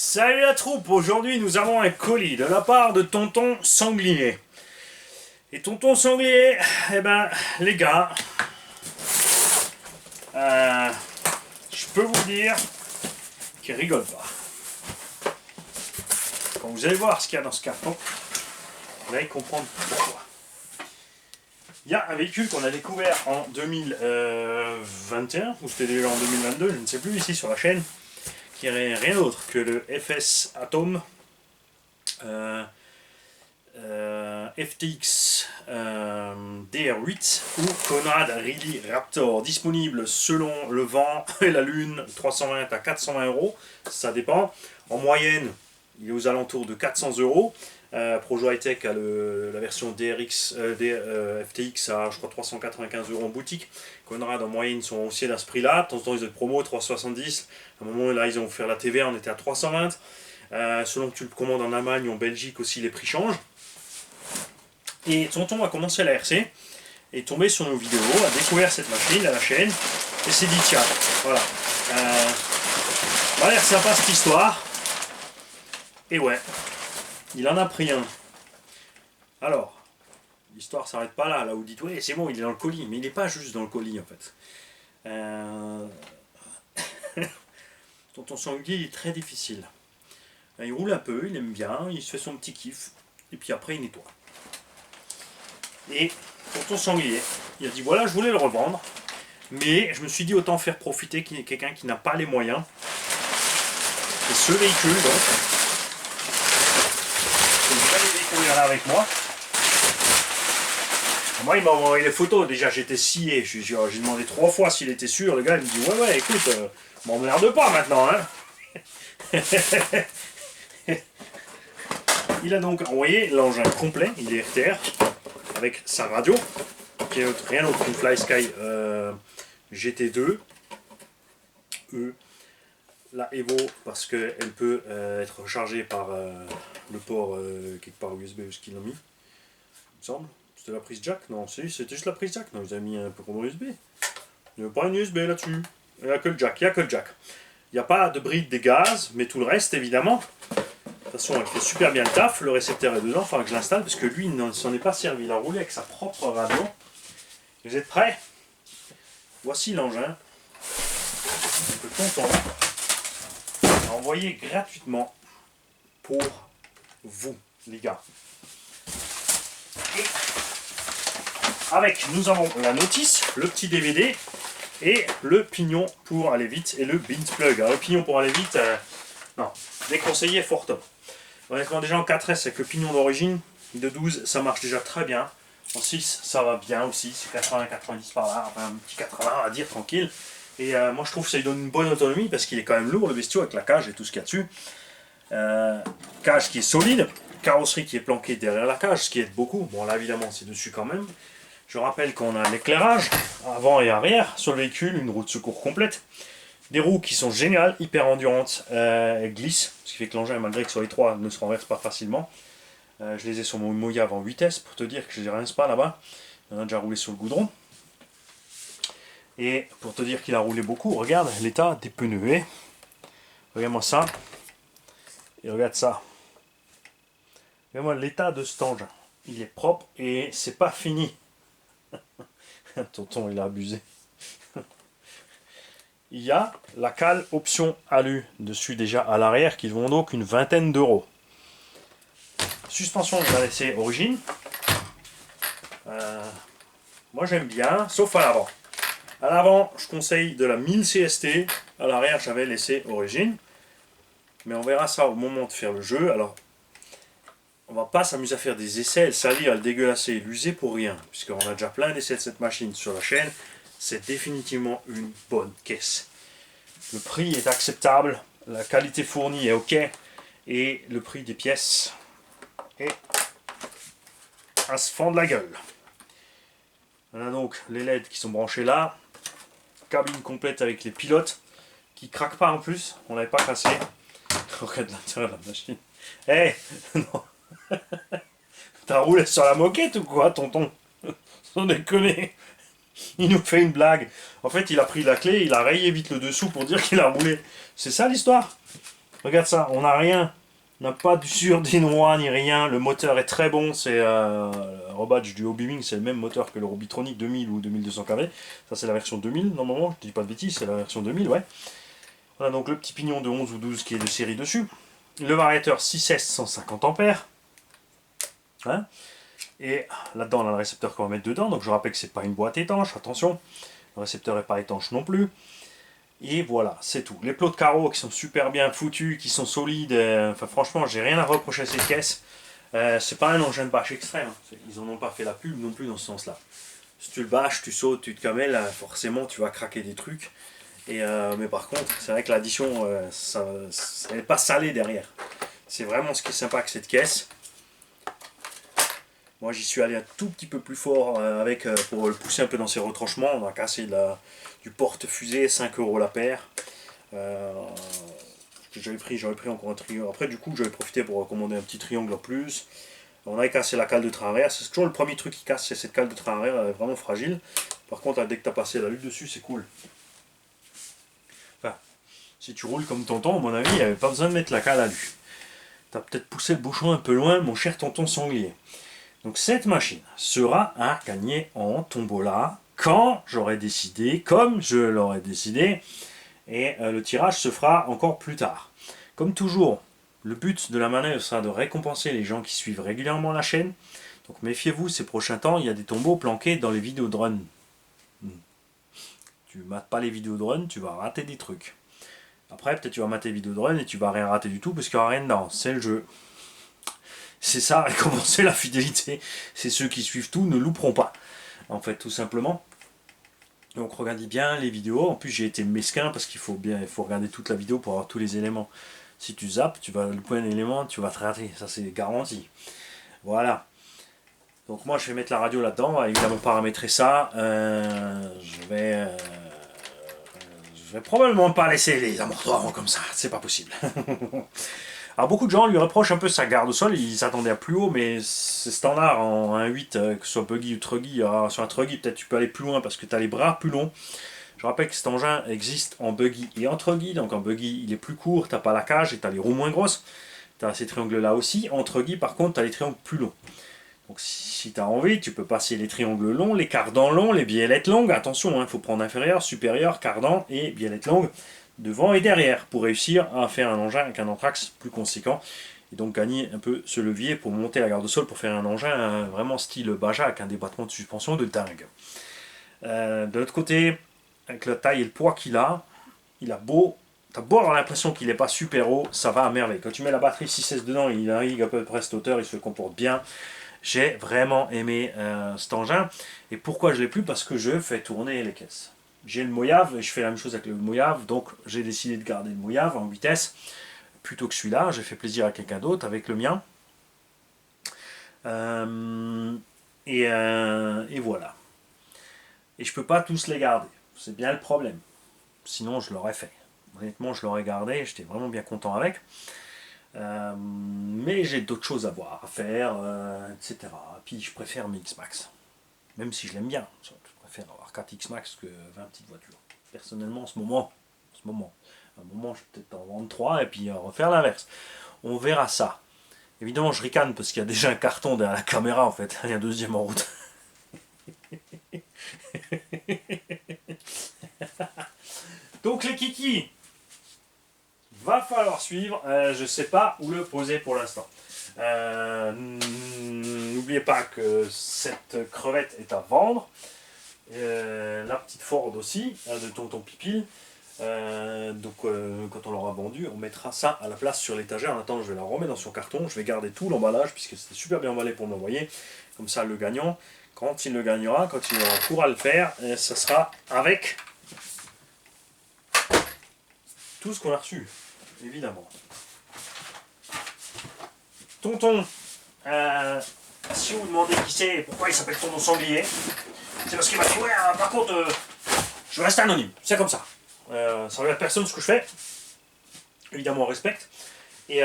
Salut la troupe, aujourd'hui nous avons un colis de la part de Tonton Sanglier. Et Tonton Sanglier, eh ben les gars, je peux vous dire qu'il rigole pas. Quand vous allez voir ce qu'il y a dans ce carton, vous allez comprendre pourquoi. Il y a un véhicule qu'on a découvert en 2021, ou c'était déjà en 2022, je ne sais plus, ici sur la chaîne, qui n'est rien d'autre que le FS Atom FTX DR8 ou Conrad Really Raptor, disponible selon le vent et la lune, 320 à 420 euros, ça dépend. En moyenne, il est aux alentours de 400 euros. Projo Hightech a la version FTX à je crois 395 euros en boutique. Conrad en moyenne sont aussi à ce prix là. De temps en temps ils ont des promos 370. À un moment là ils ont offert la TVA, on était à 320. Selon que tu le commandes en Allemagne ou en Belgique aussi les prix changent. Et Tonton a commencé la RC, est tombé sur nos vidéos, a découvert cette machine à la chaîne et s'est dit tiens, voilà. Ça a l'air sympa cette histoire. Et ouais, il en a pris un. Alors, l'histoire s'arrête pas là, là où vous dites ouais c'est bon il est dans le colis, mais il n'est pas juste dans le colis en fait. Tonton Sanglier il est très difficile. Il roule un peu, il aime bien, il se fait son petit kiff, et puis après il nettoie. Et Tonton Sanglier, il a dit voilà je voulais le revendre, mais je me suis dit autant faire profiter quelqu'un qui n'a pas les moyens. Et ce véhicule donc, c'est le premier véhicule qu'il y en a avec moi. Moi il m'a envoyé les photos, déjà j'étais scié, j'ai demandé 3 fois s'il était sûr, le gars il me dit ouais écoute, m'emmerde pas maintenant hein. Il a donc envoyé l'engin complet, il est RTR, avec sa radio, qui est rien d'autre qu'une FlySky GT2 E. La Evo, parce qu'elle peut être rechargée par le port quelque part USB où ce qu'ils l'ont mis, il me semble. C'était la prise jack? Non, c'était juste la prise jack. Non, ils avaient mis un peu comme USB. Il n'y a pas une USB là-dessus. Il n'y a que le jack. Il n'y a pas de bride des gaz, mais tout le reste, évidemment. De toute façon, elle fait super bien le taf. Le récepteur est dedans. Il faudra que je l'installe parce que lui, il ne s'en est pas servi. Il a roulé avec sa propre radio. Vous êtes prêts? Voici l'engin que Tonton a envoyé gratuitement pour vous, les gars. Et avec, nous avons la notice, le petit DVD et le pignon pour aller vite et le bint plug. Alors, le pignon pour aller vite, non, déconseillé fortement. Honnêtement, déjà en 4S avec le pignon d'origine de 12, ça marche déjà très bien. En 6, ça va bien aussi, c'est 80-90 par là, enfin un petit 80 à dire tranquille. Et moi je trouve que ça lui donne une bonne autonomie parce qu'il est quand même lourd le bestiau avec la cage et tout ce qu'il y a dessus. Cage qui est solide, carrosserie qui est planquée derrière la cage, ce qui aide beaucoup. Bon là évidemment c'est dessus quand même. Je rappelle qu'on a l'éclairage avant et arrière sur le véhicule, une roue de secours complète. Des roues qui sont géniales, hyper endurantes, elles glissent, ce qui fait que l'engin malgré que sur les 3 ne se renverse pas facilement. Je les ai sur mon Mojave en vitesse pour te dire que je les rince pas là-bas. Il en a déjà roulé sur le goudron. Et pour te dire qu'il a roulé beaucoup, regarde l'état des pneus. Et regarde-moi ça. Et regarde ça. Regarde-moi l'état de cet engin. Il est propre et c'est pas fini. Tonton, il a abusé. Il y a la cale option alu dessus déjà à l'arrière qui vont donc une vingtaine d'euros. Suspension, je vais laisser origine. Moi j'aime bien, sauf à l'avant. À l'avant, je conseille de la 1000 CST. À l'arrière, j'avais laissé origine. Mais on verra ça au moment de faire le jeu. Alors, on va pas s'amuser à faire des essais, le salir, le dégueulasser, l'user pour rien. Puisqu'on a déjà plein d'essais de cette machine sur la chaîne. C'est définitivement une bonne caisse. Le prix est acceptable. La qualité fournie est ok. Et le prix des pièces est à se fendre la gueule. On a donc les LED qui sont branchés là. Cabine complète avec les pilotes qui craquent pas en plus, on l'avait pas cassé. Regarde l'intérieur de la machine. Eh non. T'as roulé sur la moquette ou quoi, Tonton? Sans déconner. Il nous fait une blague. En fait, il a pris la clé, il a rayé vite le dessous pour dire qu'il a roulé. C'est ça l'histoire? Regarde ça, on n'a rien. On n'a pas des noix ni rien. Le moteur est très bon. C'est Robadge du Obeaming, c'est le même moteur que le Robitronic 2000 ou 2200 kV. Ça, c'est la version 2000 normalement. Je dis pas de bêtises, c'est la version 2000, ouais. Voilà donc le petit pignon de 11 ou 12 qui est de série dessus. Le variateur 6S 150 ampères. Hein, et là-dedans, on a le récepteur qu'on va mettre dedans. Donc je rappelle que c'est pas une boîte étanche, attention. Le récepteur n'est pas étanche non plus. Et voilà, c'est tout. Les plots de carreaux qui sont super bien foutus, qui sont solides. Enfin, franchement, j'ai rien à reprocher à cette caisse. C'est pas un engin de bâche extrême. Ils en ont pas fait la pub non plus dans ce sens-là. Si tu le bâches, tu sautes, tu te camelles, forcément, tu vas craquer des trucs. Mais par contre, c'est vrai que l'addition, elle n'est pas salée derrière. C'est vraiment ce qui est sympa avec cette caisse. Moi, j'y suis allé un tout petit peu plus fort pour le pousser un peu dans ses retranchements. On a cassé du porte-fusée, 5 € la paire. J'aurais pris encore un triangle. Après, du coup, j'avais profité pour commander un petit triangle en plus. On avait cassé la cale de train arrière. C'est toujours le premier truc qui casse, c'est cette cale de train arrière. Elle est vraiment fragile. Par contre, dès que tu as passé la lutte dessus, c'est cool. Enfin, si tu roules comme tonton, à mon avis, il n'y avait pas besoin de mettre la cale à lui. Tu as peut-être poussé le bouchon un peu loin, mon cher tonton sanglier. Donc cette machine sera à gagner en tombola quand j'aurai décidé, comme je l'aurai décidé, et le tirage se fera encore plus tard. Comme toujours, le but de la manœuvre sera de récompenser les gens qui suivent régulièrement la chaîne. Donc méfiez-vous, ces prochains temps, il y a des tombeaux planqués dans les vidéos de run. Tu mates pas les vidéos de run, tu vas rater des trucs. Après, peut-être tu vas mater les vidéos de run et tu vas rien rater du tout parce qu'il n'y aura rien dedans. C'est le jeu. C'est ça, récompenser la fidélité. C'est ceux qui suivent tout ne louperont pas. En fait, tout simplement. Donc regardez bien les vidéos. En plus, j'ai été mesquin parce qu'il faut regarder toute la vidéo pour avoir tous les éléments. Si tu zappes, tu vas louper un élément, tu vas te rater. Ça, c'est garanti. Voilà. Donc moi, je vais mettre la radio là-dedans. On va évidemment paramétrer ça. Je vais probablement pas laisser les amortoirs comme ça. C'est pas possible. Alors beaucoup de gens lui reprochent un peu sa garde au sol, ils s'attendaient à plus haut, mais c'est standard en 1.8, que ce soit buggy ou truggy. Alors, sur un truggy, peut-être tu peux aller plus loin parce que tu as les bras plus longs. Je rappelle que cet engin existe en buggy et en truggy, donc en buggy il est plus court, tu n'as pas la cage et tu as les roues moins grosses. Tu as ces triangles là aussi, en truggy par contre tu as les triangles plus longs. Donc si tu as envie, tu peux passer les triangles longs, les cardans longs, les biellettes longues. Attention, il faut prendre inférieur, supérieur, cardan et biellette longue devant et derrière pour réussir à faire un engin avec un anthrax plus conséquent et donc gagner un peu ce levier pour monter la garde au sol pour faire un engin vraiment style Baja avec un débattement de suspension de dingue. De l'autre côté, avec la taille et le poids qu'il a, il a beau, t'as beau avoir l'impression qu'il n'est pas super haut, ça va à merveille. Quand tu mets la batterie 6S dedans, il arrive à peu près cette hauteur, il se comporte bien. J'ai vraiment aimé cet engin. Et pourquoi je l'ai plu? Parce que je fais tourner les caisses. J'ai le Moyave et je fais la même chose avec le Moyave, donc j'ai décidé de garder le Moyave en vitesse plutôt que celui-là. J'ai fait plaisir à quelqu'un d'autre avec le mien. Et voilà. Et je peux pas tous les garder. C'est bien le problème. Sinon, je l'aurais fait. Honnêtement, je l'aurais gardé. J'étais vraiment bien content avec. Mais j'ai d'autres choses à voir, à faire, etc. Puis je préfère mes X-Max. Même si je l'aime bien. Je préfère avoir 4 X-Max que 20 petites voitures. Personnellement, en ce moment. À un moment, je vais peut-être en vendre 3 et puis refaire l'inverse. On verra ça. Évidemment, je ricane parce qu'il y a déjà un carton derrière la caméra en fait. Il y a un deuxième en route. Donc les kikis, va falloir suivre. Je ne sais pas où le poser pour l'instant. N'oubliez pas que cette crevette est à vendre. La petite Ford aussi, de tonton Pipil. Quand on l'aura vendu, on mettra ça à la place sur l'étagère. En attendant, je vais la remettre dans son carton. Je vais garder tout l'emballage puisque c'était super bien emballé pour m'envoyer. Comme ça, le gagnant, quand il le gagnera, quand il pourra le faire, ce sera avec tout ce qu'on a reçu, évidemment. Tonton, si vous vous demandez qui c'est et pourquoi il s'appelle Tonton Sanglier, c'est parce qu'il m'a dit ouais, par contre, je vais rester anonyme. C'est comme ça. Ça regarde personne ce que je fais. Évidemment, on respecte. Et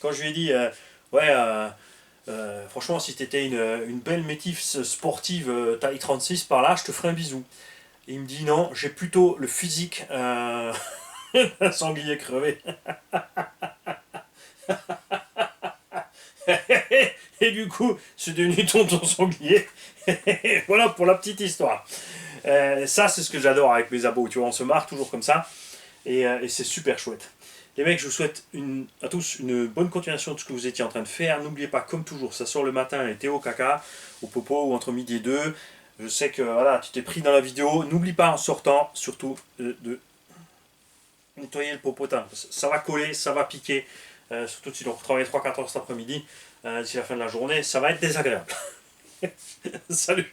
quand je lui ai dit, franchement, si tu étais une belle métisse sportive taille 36 par là, je te ferai un bisou. Et il me dit non, j'ai plutôt le physique Un sanglier crevé. Et du coup, c'est devenu tonton sanglier. Voilà pour la petite histoire. Ça, c'est ce que j'adore avec mes abos. Tu vois, on se marre toujours comme ça. Et c'est super chouette. Les mecs, je vous souhaite à tous une bonne continuation de ce que vous étiez en train de faire. N'oubliez pas, comme toujours, ça sort le matin et t'es au caca, au popo ou entre midi et deux. Je sais que voilà, tu t'es pris dans la vidéo. N'oublie pas en sortant, surtout, de nettoyer le popotin. Ça va coller, ça va piquer. Surtout si on travaille 3-4 heures cet après-midi, d'ici la fin de la journée, ça va être désagréable. Salut!